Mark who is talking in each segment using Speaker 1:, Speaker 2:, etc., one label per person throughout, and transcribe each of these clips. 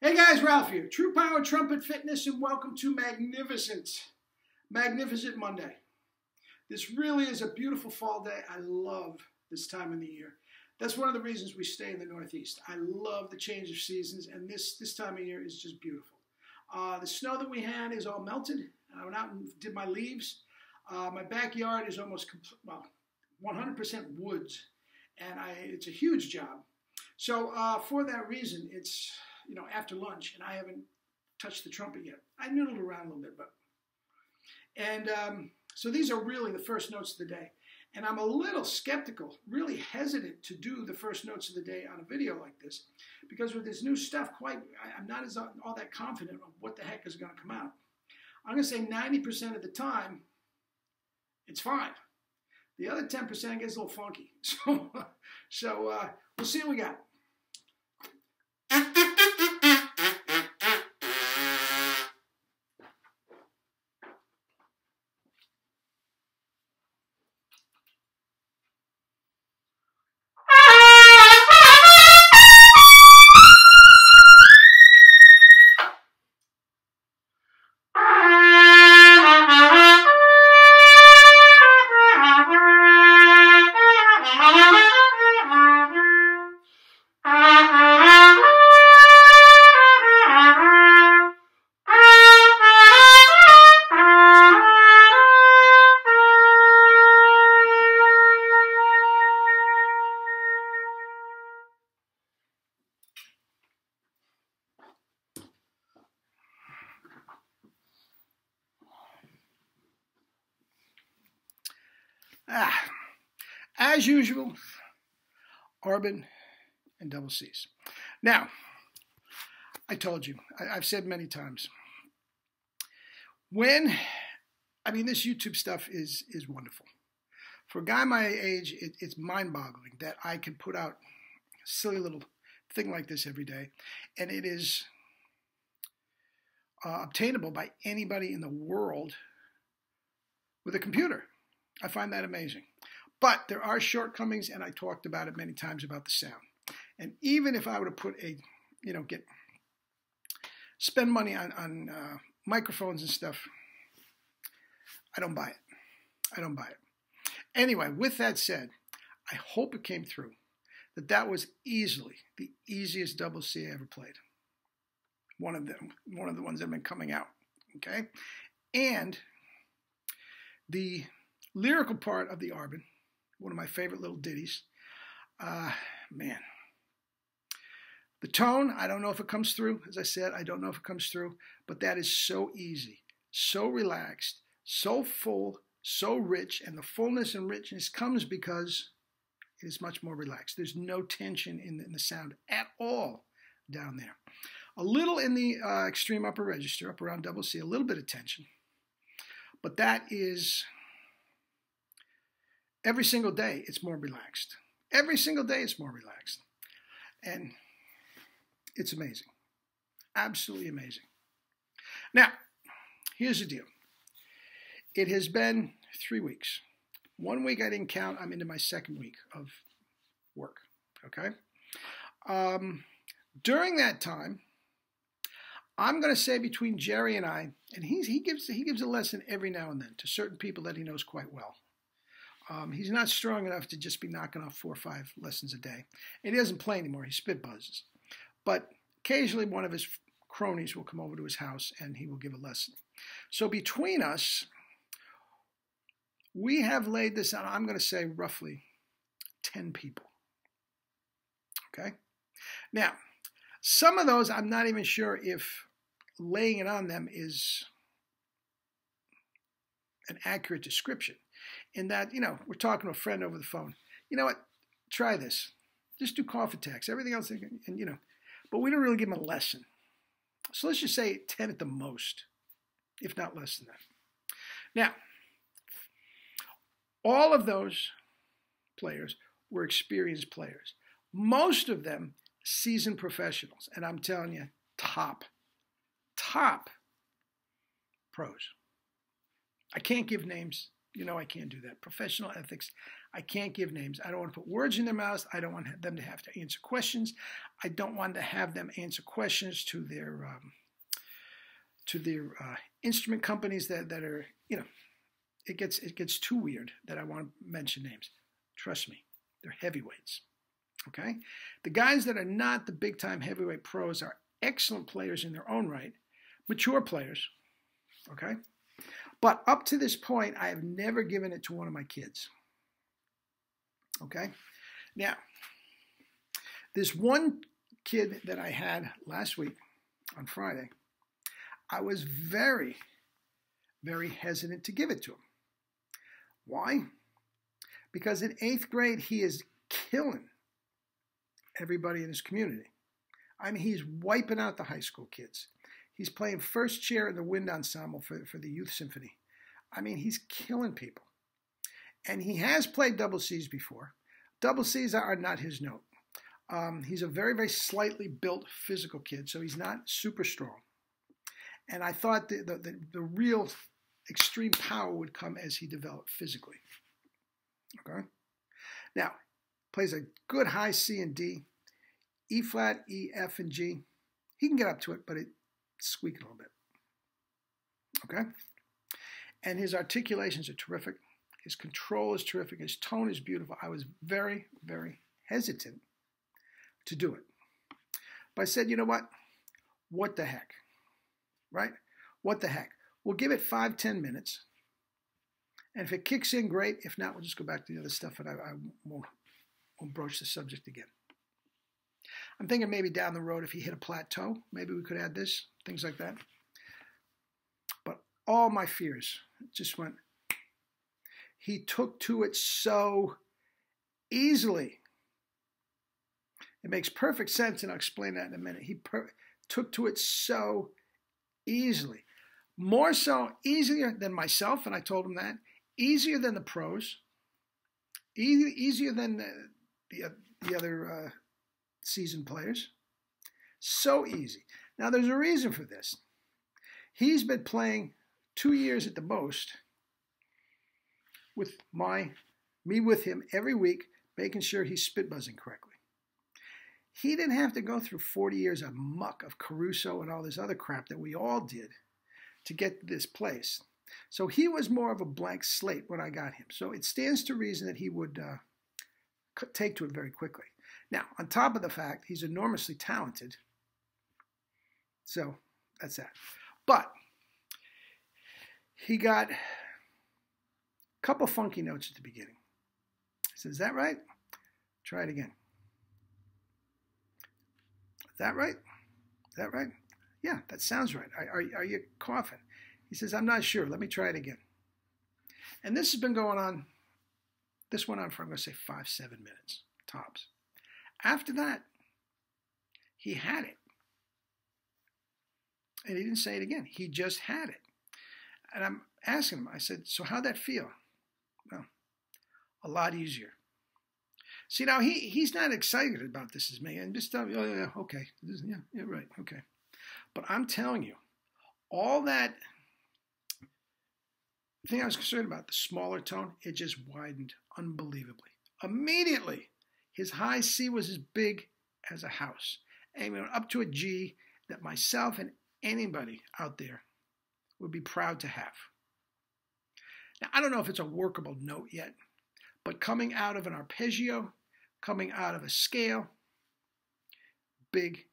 Speaker 1: Hey guys, Ralph here. True Power Trumpet Fitness, and welcome to Magnificent Monday. This really is a beautiful fall day. I love this time of the year. That's one of the reasons we stay in the Northeast. I love the change of seasons, and this time of year is just beautiful. The snow that we had is all melted. I went out and did my leaves. My backyard is almost 100% woods, and it's a huge job. So for that reason, it's after lunch, and I haven't touched the trumpet yet. I noodled around a little bit, so these are really the first notes of the day. And I'm a little skeptical, really hesitant to do the first notes of the day on a video like this, because with this new stuff, I'm not all that confident of what the heck is going to come out. I'm going to say 90% of the time, it's fine. The other 10% gets a little funky. So we'll see what we got. As usual, Arbin and double Cs. Now, I told you, I've said many times, this YouTube stuff is wonderful. For a guy my age, it's mind-boggling that I can put out a silly little thing like this every day, and it is obtainable by anybody in the world with a computer. I find that amazing. But there are shortcomings, and I talked about it many times about the sound. And even if I were to put spend money on microphones and stuff, I don't buy it. I don't buy it. Anyway, with that said, I hope it came through that was easily the easiest double C I ever played. One of the ones that have been coming out. Okay, and the lyrical part of the Arbin, one of my favorite little ditties. Man. The tone, I don't know if it comes through. As I said, I don't know if it comes through. But that is so easy, so relaxed, so full, so rich. And the fullness and richness comes because it is much more relaxed. There's no tension in the sound at all down there. A little in the extreme upper register, up around double C, a little bit of tension. But that is... every single day, it's more relaxed. Every single day, it's more relaxed. And it's amazing. Absolutely amazing. Now, here's the deal. It has been 3 weeks. 1 week I didn't count. I'm into my second week of work. Okay? During that time, I'm going to say between Jerry and I, and he gives a lesson every now and then to certain people that he knows quite well. He's not strong enough to just be knocking off 4 or 5 lessons a day. And he doesn't play anymore. He spit buzzes. But occasionally one of his cronies will come over to his house and he will give a lesson. So between us, we have laid this out, I'm going to say roughly 10 people. Okay? Now, some of those I'm not even sure if laying it on them is an accurate description. In that, we're talking to a friend over the phone. You know what? Try this. Just do cough attacks. Everything else, but we don't really give them a lesson. So let's just say 10 at the most, if not less than that. Now, all of those players were experienced players. Most of them seasoned professionals. And I'm telling you, top pros. I can't give names. You know I can't do that. Professional ethics, I can't give names. I don't want to put words in their mouths. I don't want them to have to answer questions. I don't want to have them answer questions to their instrument companies that are, you know, it gets too weird that I want to mention names. Trust me, they're heavyweights. Okay? The guys that are not the big-time heavyweight pros are excellent players in their own right, mature players. Okay? But up to this point, I have never given it to one of my kids. Okay? Now, this one kid that I had last week on Friday, I was very, very hesitant to give it to him. Why? Because in 8th grade, he is killing everybody in his community. I mean, he's wiping out the high school kids. He's playing first chair in the wind ensemble for the youth symphony. I mean, he's killing people. And he has played double C's before. Double C's are not his note. He's a very, very slightly built physical kid, so he's not super strong. And I thought the real extreme power would come as he developed physically. Okay? Now, plays a good high C and D, E flat, E, F, and G. He can get up to it, but it's squeaking a little bit. Okay? And his articulations are terrific. His control is terrific. His tone is beautiful. I was very, very hesitant to do it. But I said, you know what? What the heck? Right? What the heck? We'll give it 5-10 minutes. And if it kicks in, great. If not, we'll just go back to the other stuff and I won't broach the subject again. I'm thinking maybe down the road, if he hit a plateau, maybe we could add this, things like that. But all my fears just went. He took to it so easily. It makes perfect sense, and I'll explain that in a minute. He took to it so easily. More so, easier than myself, and I told him that. Easier than the pros. Easier than the other seasoned players. So easy. Now, there's a reason for this. He's been playing 2 years at the most with me with him every week, making sure he's spit buzzing correctly. He didn't have to go through 40 years of muck of Caruso and all this other crap that we all did to get to this place. So he was more of a blank slate when I got him. So it stands to reason that he would take to it very quickly. Now, on top of the fact, he's enormously talented. So that's that. But he got a couple funky notes at the beginning. He says, is that right? Try it again. Is that right? Is that right? Yeah, that sounds right. Are you coughing? He says, I'm not sure. Let me try it again. And this has been going on, this went on for, I'm going to say, 5-7 minutes, tops. After that, he had it. And he didn't say it again. He just had it. And I'm asking him, I said, so how'd that feel? Well, a lot easier. See, now he's not excited about this as me. And just tell me, oh, yeah, okay. Yeah, right, okay. But I'm telling you, all that thing I was concerned about, the smaller tone, it just widened unbelievably. Immediately, his high C was as big as a house. And we went up to a G that myself and anybody out there would be proud to have. Now, I don't know if it's a workable note yet, but coming out of an arpeggio, coming out of a scale, big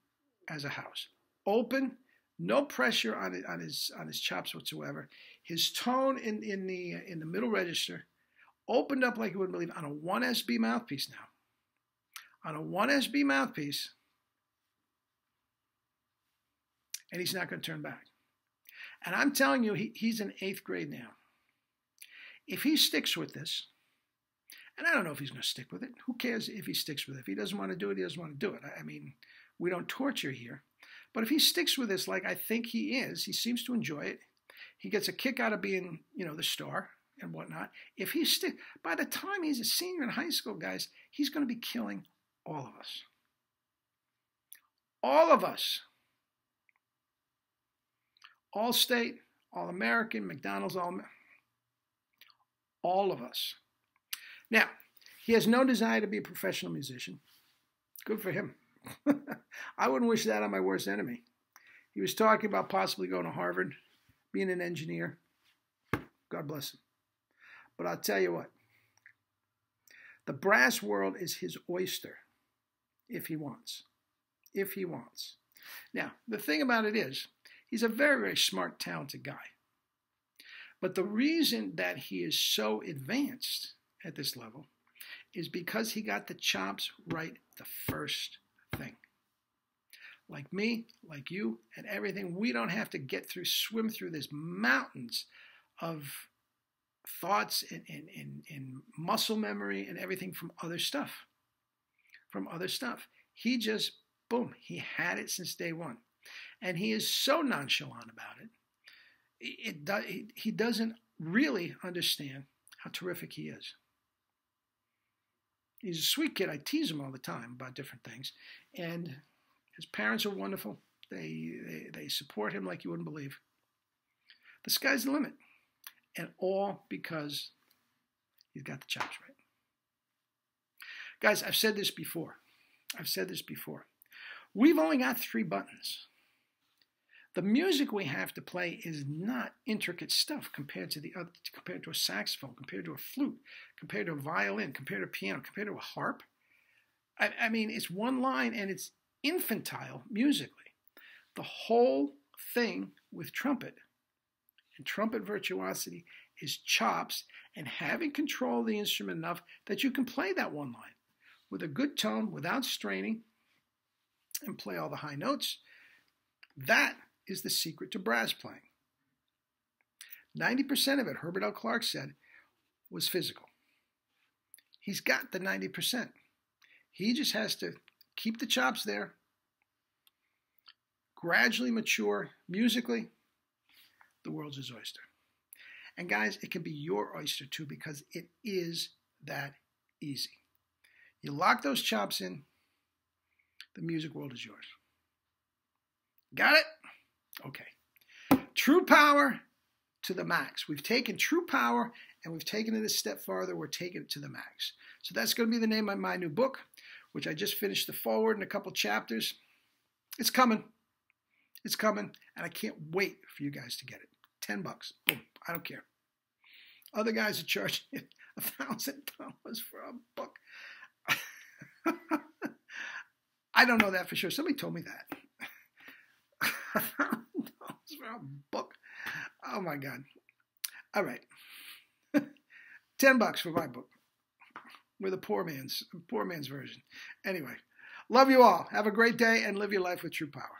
Speaker 1: as a house. Open, no pressure on his chops whatsoever. His tone in the middle register opened up like you wouldn't believe on a 1SB mouthpiece now. On a 1SB mouthpiece, and he's not going to turn back. And I'm telling you, he's in 8th grade now. If he sticks with this, and I don't know if he's going to stick with it. Who cares if he sticks with it? If he doesn't want to do it, he doesn't want to do it. I mean, we don't torture here. But if he sticks with this like I think he is, he seems to enjoy it. He gets a kick out of being, the star and whatnot. If he by the time he's a senior in high school, guys, he's going to be killing all of us. All of us. All-State, All-American, McDonald's, All of us. Now, he has no desire to be a professional musician. Good for him. I wouldn't wish that on my worst enemy. He was talking about possibly going to Harvard, being an engineer. God bless him. But I'll tell you what. The brass world is his oyster, if he wants. If he wants. Now, the thing about it is, he's a very, very smart, talented guy. But the reason that he is so advanced at this level is because he got the chops right the first thing. Like me, like you, and everything, we don't have to swim through these mountains of thoughts and muscle memory and everything from other stuff. He just, boom, he had it since day one. And he is so nonchalant about it. He doesn't really understand how terrific he is. He's a sweet kid. I tease him all the time about different things. And his parents are wonderful. They support him like you wouldn't believe. The sky's the limit. And all because he's got the chops right. Guys, I've said this before. We've only got 3 buttons. The music we have to play is not intricate stuff compared to a saxophone, compared to a flute, compared to a violin, compared to a piano, compared to a harp. I mean, it's one line and it's infantile musically. The whole thing with trumpet and trumpet virtuosity is chops and having control of the instrument enough that you can play that one line with a good tone without straining and play all the high notes. That is the secret to brass playing. 90% of it, Herbert L. Clark said, was physical. He's got the 90%. He just has to keep the chops there, gradually mature musically. The world's his oyster. And guys, it can be your oyster too because it is that easy. You lock those chops in, the music world is yours. Got it? Okay. True power to the max. We've taken true power and we've taken it a step farther. We're taking it to the max. So that's going to be the name of my new book, which I just finished the foreword and a couple chapters. It's coming. It's coming. And I can't wait for you guys to get it. $10. Boom. I don't care. Other guys are charging $1,000 for a book. I don't know that for sure. Somebody told me that. $1,000 for a book. Oh my God. All right. $10 for my book. With a poor man's version. Anyway, love you all. Have a great day and live your life with true power.